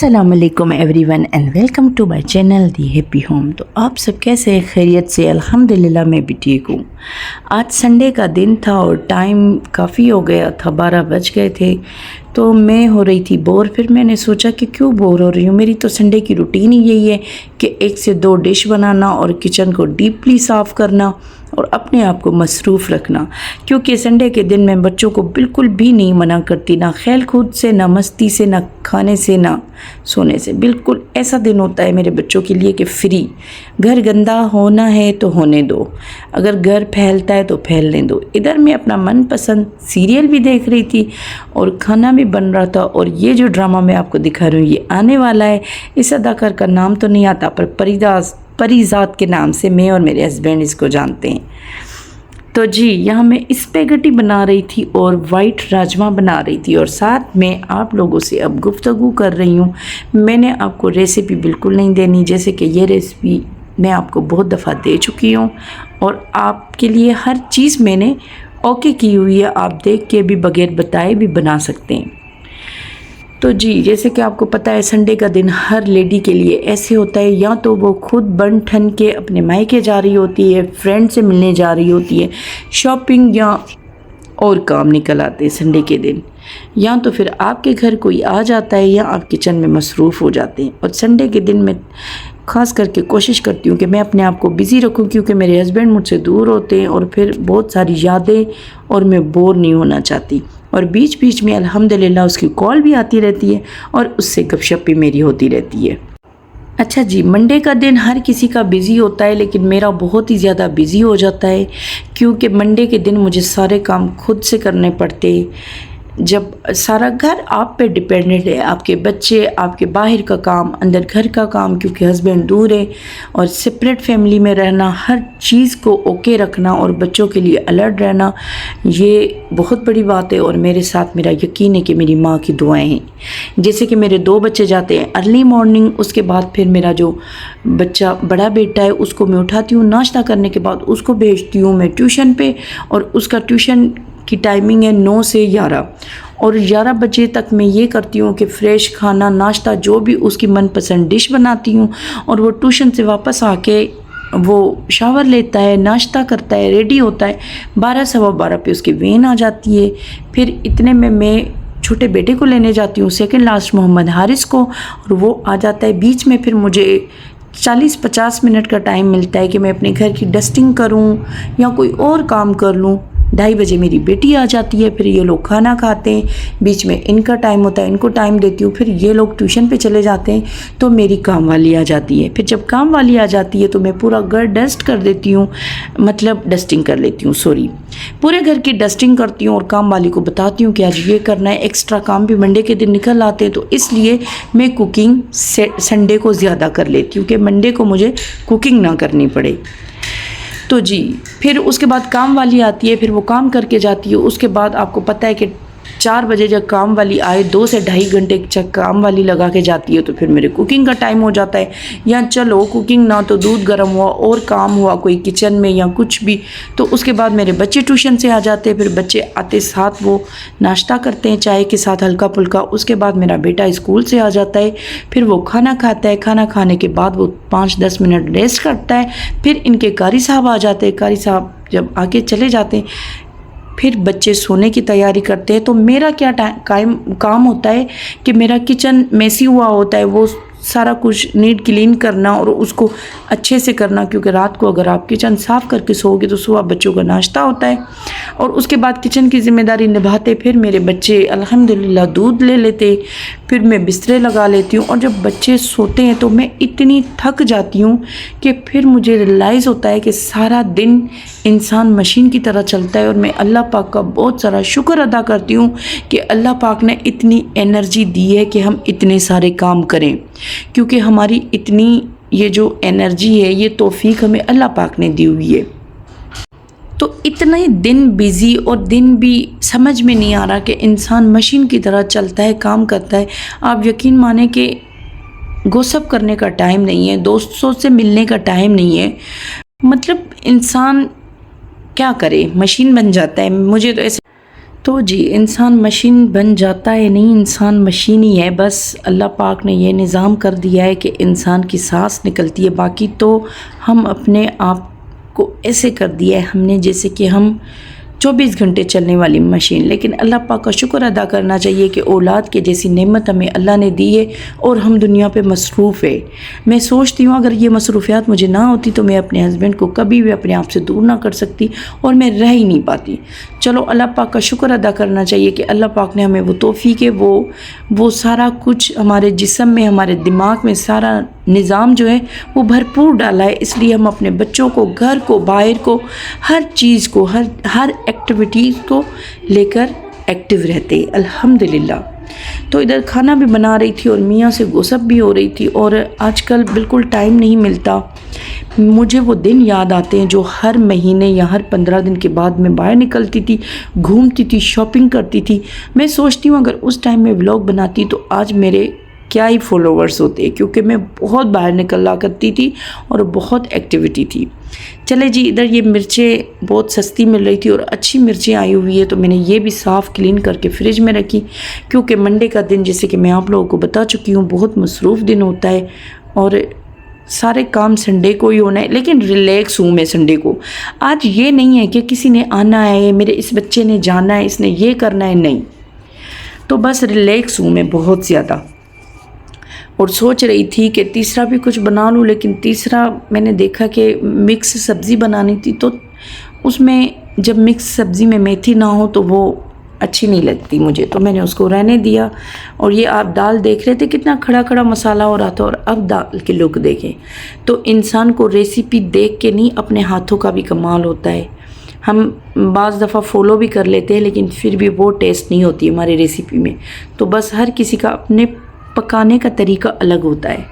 अस्सलामुअलैकुम everyone and welcome to my channel the happy home. तो आप सब कैसे हैं? खैरियत से? अल्हम्दुलिल्लाह मैं भी ठीक हूँ। आज संडे का दिन था और टाइम काफ़ी हो गया था, 12 बज गए थे। तो मैं हो रही थी बोर। फिर मैंने सोचा कि क्यों बोर हो रही हूँ, मेरी तो संडे की रूटीन ही यही है कि 1 से 2 डिश बनाना और किचन को डीपली साफ़ करना और अपने आप को मसरूफ़ रखना। क्योंकि संडे के दिन मैं बच्चों को बिल्कुल भी नहीं मना करती, ना खेल कूद से, ना मस्ती से, ना खाने से, ना सोने से। बिल्कुल ऐसा दिन होता है मेरे बच्चों के लिए कि फ्री। घर गंदा होना है तो होने दो, अगर घर फैलता है तो फैलने दो। इधर मैं अपना मनपसंद सीरियल भी देख रही थी और खाना भी बन रहा था। और ये जो ड्रामा मैं आपको दिखा रही हूँ ये आने वाला है। इस अदाकार का नाम तो नहीं आता पर परिजात के नाम से मैं और मेरे हस्बैंड इसको जानते हैं। तो जी यहाँ मैं स्पेगेटी बना रही थी और वाइट राजमा बना रही थी और साथ में आप लोगों से अब गुफ्तगू कर रही हूँ। मैंने आपको रेसिपी बिल्कुल नहीं देनी, जैसे कि ये रेसिपी मैं आपको बहुत दफ़ा दे चुकी हूँ और आपके लिए हर चीज़ मैंने ओके की हुई है। आप देख के भी बगैर बताए भी बना सकते हैं। तो जी जैसे कि आपको पता है संडे का दिन हर लेडी के लिए ऐसे होता है, या तो वो खुद बन ठन के अपने मायके जा रही होती है, फ्रेंड से मिलने जा रही होती है, शॉपिंग या और काम निकल आते हैं संडे के दिन, या तो फिर आपके घर कोई आ जाता है या आप किचन में मसरूफ़ हो जाते हैं। और संडे के दिन मैं ख़ास करके कोशिश करती हूँ कि मैं अपने आप को बिज़ी रखूँ, क्योंकि मेरे हस्बैंड मुझसे दूर होते हैं और फिर बहुत सारी यादें और मैं बोर नहीं होना चाहती। और बीच बीच में अल्हम्दुलिल्लाह उसकी कॉल भी आती रहती है और उससे गपशप भी मेरी होती रहती है। अच्छा जी, मंडे का दिन हर किसी का बिज़ी होता है, लेकिन मेरा बहुत ही ज़्यादा बिज़ी हो जाता है, क्योंकि मंडे के दिन मुझे सारे काम खुद से करने पड़ते हैं। जब सारा घर आप पे डिपेंडेंट है, आपके बच्चे, आपके बाहर का काम, अंदर घर का काम, क्योंकि हस्बैंड दूर है और सेपरेट फैमिली में रहना, हर चीज़ को ओके रखना और बच्चों के लिए अलर्ट रहना, ये बहुत बड़ी बात है। और मेरे साथ मेरा यकीन है कि मेरी माँ की दुआएं हैं। जैसे कि मेरे 2 बच्चे जाते हैं अर्ली मॉर्निंग, उसके बाद फिर मेरा जो बच्चा बड़ा बेटा है उसको मैं उठाती हूँ, नाश्ता करने के बाद उसको भेजती हूँ मैं ट्यूशन पे, और उसका ट्यूशन की टाइमिंग है 9 से 11 और 11 बजे तक मैं ये करती हूँ कि फ़्रेश खाना, नाश्ता, जो भी उसकी मनपसंद डिश बनाती हूँ। और वो ट्यूशन से वापस आके वो शावर लेता है, नाश्ता करता है, रेडी होता है, 12 सवा 12 पे उसकी वैन आ जाती है। फिर इतने में मैं छोटे बेटे को लेने जाती हूँ, सेकंड लास्ट मोहम्मद हारिस को, और वो आ जाता है। बीच में फिर मुझे 40-50 मिनट का टाइम मिलता है कि मैं अपने घर की डस्टिंग करूँ या कोई और काम कर लूँ। 2:30 बजे मेरी बेटी आ जाती है, फिर ये लोग खाना खाते हैं, बीच में इनका टाइम होता है, इनको टाइम देती हूँ, फिर ये लोग ट्यूशन पे चले जाते हैं, तो मेरी काम वाली आ जाती है। फिर जब काम वाली आ जाती है तो मैं पूरा घर डस्ट कर देती हूँ, मतलब डस्टिंग कर लेती हूँ, सॉरी, पूरे घर की डस्टिंग करती हूँ और काम वाली को बताती हूँ कि आज ये करना है। एक्स्ट्रा काम भी मंडे के दिन निकल आते हैं, तो इसलिए मैं कुकिंग संडे को ज़्यादा कर लेती हूँ कि मंडे को मुझे कुकिंग ना करनी पड़े। तो जी फिर उसके बाद काम वाली आती है, फिर वो काम करके जाती है। उसके बाद आपको पता है कि 4 बजे जब काम वाली आए, 2 से 2.5 घंटे जब काम वाली लगा के जाती है, तो फिर मेरे कुकिंग का टाइम हो जाता है। या चलो कुकिंग ना तो दूध गर्म हुआ और काम हुआ कोई किचन में या कुछ भी, तो उसके बाद मेरे बच्चे ट्यूशन से आ जाते हैं। फिर बच्चे आते साथ वो नाश्ता करते हैं चाय के साथ हल्का फुल्का। उसके बाद मेरा बेटा स्कूल से आ जाता है, फिर वो खाना खाता है। खाना खाने के बाद वो 5-10 मिनट रेस्ट करता है। फिर इनके कारी साहब आ जाते हैं। कारी साहब जब आके चले जाते हैं, फिर बच्चे सोने की तैयारी करते हैं। तो मेरा क्या काम होता है कि मेरा किचन मेसी हुआ होता है, वो सारा कुछ नीट क्लीन करना और उसको अच्छे से करना, क्योंकि रात को अगर आप किचन साफ़ करके सोओगे तो सुबह बच्चों का नाश्ता होता है। और उसके बाद किचन की ज़िम्मेदारी निभाते फिर मेरे बच्चे अल्हम्दुलिल्लाह दूध ले लेते, फिर मैं बिस्तरे लगा लेती हूँ। और जब बच्चे सोते हैं तो मैं इतनी थक जाती हूँ कि फिर मुझे रियलाइज़ होता है कि सारा दिन इंसान मशीन की तरह चलता है। और मैं अल्लाह पाक का बहुत सारा शुक्र अदा करती हूँ कि अल्लाह पाक ने इतनी एनर्जी दी है कि हम इतने सारे काम करें, क्योंकि हमारी इतनी ये जो एनर्जी है, ये तौफीक हमें अल्लाह पाक ने दी हुई है। तो इतने दिन बिज़ी और दिन भी समझ में नहीं आ रहा कि इंसान मशीन की तरह चलता है, काम करता है। आप यकीन माने कि गॉसिप करने का टाइम नहीं है, दोस्तों से मिलने का टाइम नहीं है, मतलब इंसान क्या करे, मशीन बन जाता है। मुझे तो ऐसे तो जी इंसान मशीन बन जाता है नहीं, इंसान मशीन ही है। बस अल्लाह पाक ने ये निज़ाम कर दिया है कि इंसान की सांस निकलती है, बाकी तो हम अपने आप को ऐसे कर दिया है हमने जैसे कि हम 24 घंटे चलने वाली मशीन। लेकिन अल्लाह पाक का शुक्र अदा करना चाहिए कि औलाद के जैसी नेमत हमें अल्लाह ने दी है और हम दुनिया पे मसरूफ़ है। मैं सोचती हूँ अगर ये मसरूफियात मुझे ना होती तो मैं अपने हस्बैंड को कभी भी अपने आप से दूर ना कर सकती और मैं रह ही नहीं पाती। चलो अल्लाह पाक का शुक्र अदा करना चाहिए कि अल्लाह पाक ने हमें वो तौफीक है, वो सारा कुछ हमारे जिस्म में, हमारे दिमाग में सारा निज़ाम जो है वो भरपूर डाला है। इसलिए हम अपने बच्चों को, घर को, बाहर को, हर चीज़ को, हर एक्टिविटीज़ को लेकर एक्टिव रहते हैं अल्हम्दुलिल्लाह। तो इधर खाना भी बना रही थी और मियाँ से गुसब भी हो रही थी। और आजकल बिल्कुल टाइम नहीं मिलता। मुझे वो दिन याद आते हैं जो हर महीने या हर 15 दिन के बाद मैं बाहर निकलती थी, घूमती थी, शॉपिंग करती थी। मैं सोचती हूँ अगर उस टाइम में व्लॉग बनाती तो आज मेरे क्या ही फॉलोवर्स होते, क्योंकि मैं बहुत बाहर निकला करती थी और बहुत एक्टिविटी थी। चले जी, इधर ये मिर्चें बहुत सस्ती मिल रही थी और अच्छी मिर्चें आई हुई है, तो मैंने ये भी साफ़ क्लीन करके फ्रिज में रखी, क्योंकि मंडे का दिन जैसे कि मैं आप लोगों को बता चुकी हूँ बहुत मसरूफ़ दिन होता है और सारे काम संडे को ही होना है। लेकिन रिलैक्स हूँ मैं संडे को। आज ये नहीं है कि किसी ने आना है, मेरे इस बच्चे ने जाना है, इसने ये करना है, नहीं। तो बस रिलैक्स हूँ मैं बहुत ज़्यादा। और सोच रही थी कि तीसरा भी कुछ बना लूँ, लेकिन तीसरा मैंने देखा कि मिक्स सब्ज़ी बनानी थी, तो उसमें जब मिक्स सब्ज़ी में मेथी ना हो तो वो अच्छी नहीं लगती मुझे, तो मैंने उसको रहने दिया। और ये आप दाल देख रहे थे कितना खड़ा खड़ा मसाला हो रहा था, और अब दाल की लुक देखें तो इंसान को रेसिपी देख के नहीं, अपने हाथों का भी कमाल होता है। हम बाज़ दफ़ा फॉलो भी कर लेते हैं लेकिन फिर भी वो टेस्ट नहीं होती हमारी रेसिपी में। तो बस हर किसी का अपने पकाने का तरीका अलग होता है।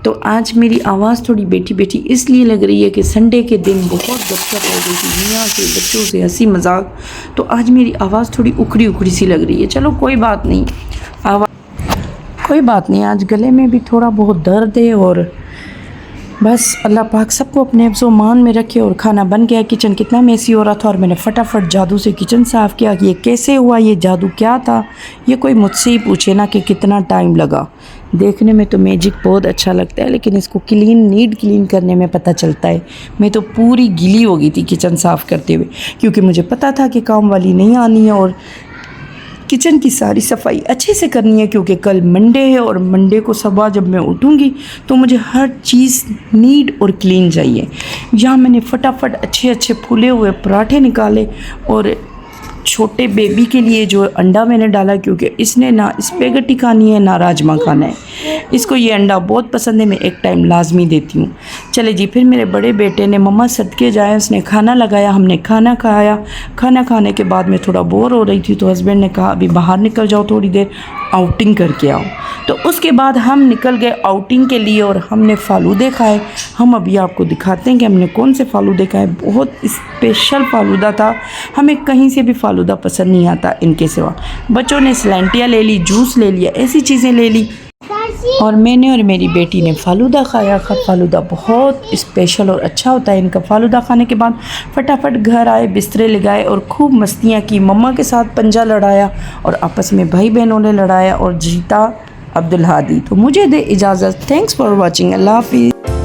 तो आज मेरी आवाज़ थोड़ी बैठी बैठी इसलिए लग रही है कि संडे के दिन बहुत गपशप हो गई थी मियाँ से, बच्चों से, हंसी मजाक, तो आज मेरी आवाज़ थोड़ी उखड़ी उखड़ी सी लग रही है। चलो कोई बात नहीं, कोई बात नहीं, आज गले में भी थोड़ा बहुत दर्द है। और बस अल्लाह पाक सबको अपने हिफ्ज़ मान में रखे। और खाना बन गया, किचन कितना मेसी हो रहा था और मैंने फटाफट जादू से किचन साफ़ किया कि ये कैसे हुआ, ये जादू क्या था। ये कोई मुझसे ही पूछे ना कि कितना टाइम लगा। देखने में तो मैजिक बहुत अच्छा लगता है, लेकिन इसको नीट क्लीन करने में पता चलता है। मैं तो पूरी गीली हो गई थी किचन साफ़ करते हुए, क्योंकि मुझे पता था कि काम वाली नहीं आनी है और किचन की सारी सफाई अच्छे से करनी है, क्योंकि कल मंडे है और मंडे को सुबह जब मैं उठूँगी तो मुझे हर चीज़ नीट और क्लीन चाहिए। यहाँ मैंने फटाफट अच्छे अच्छे फूले हुए पराठे निकाले और छोटे बेबी के लिए जो अंडा मैंने डाला, क्योंकि इसने ना स्पेगेटी खानी है ना राजमा खाना है। इसको ये अंडा बहुत पसंद है, मैं एक टाइम लाजमी देती हूँ। चले जी, फिर मेरे बड़े बेटे ने मम्मा सदके जाए, उसने खाना लगाया, हमने खाना खाया। खाना खाने के बाद मैं थोड़ा बोर हो रही थी, तो हस्बैंड ने कहा अभी बाहर निकल जाओ, थोड़ी देर आउटिंग करके आओ। तो उसके बाद हम निकल गए आउटिंग के लिए और हमने फ़ालूदे खाए। हम अभी आपको दिखाते हैं कि हमने कौन से फ़ालूदे खाए। बहुत स्पेशल फ़ालूदा था, हमें कहीं से भी फ़ालूदा पसंद नहीं आता इनके सिवा। बच्चों ने सलैंटियाँ ले ली, जूस ले लिया, ऐसी चीज़ें ले ली, और मैंने और मेरी बेटी ने फ़ालूदा खाया। फ़ालूदा बहुत स्पेशल और अच्छा होता है इनका। फ़ालूदा खाने के बाद फटाफट घर आए, बिस्तरे लगाए और खूब मस्तियाँ की। मम्मा के साथ पंजा लड़ाया और आपस में भाई बहनों ने लड़ाया और जीता अब्दुल हादी। तो मुझे दे इजाज़त। Thanks for watching. अल्लाह हाफिज़।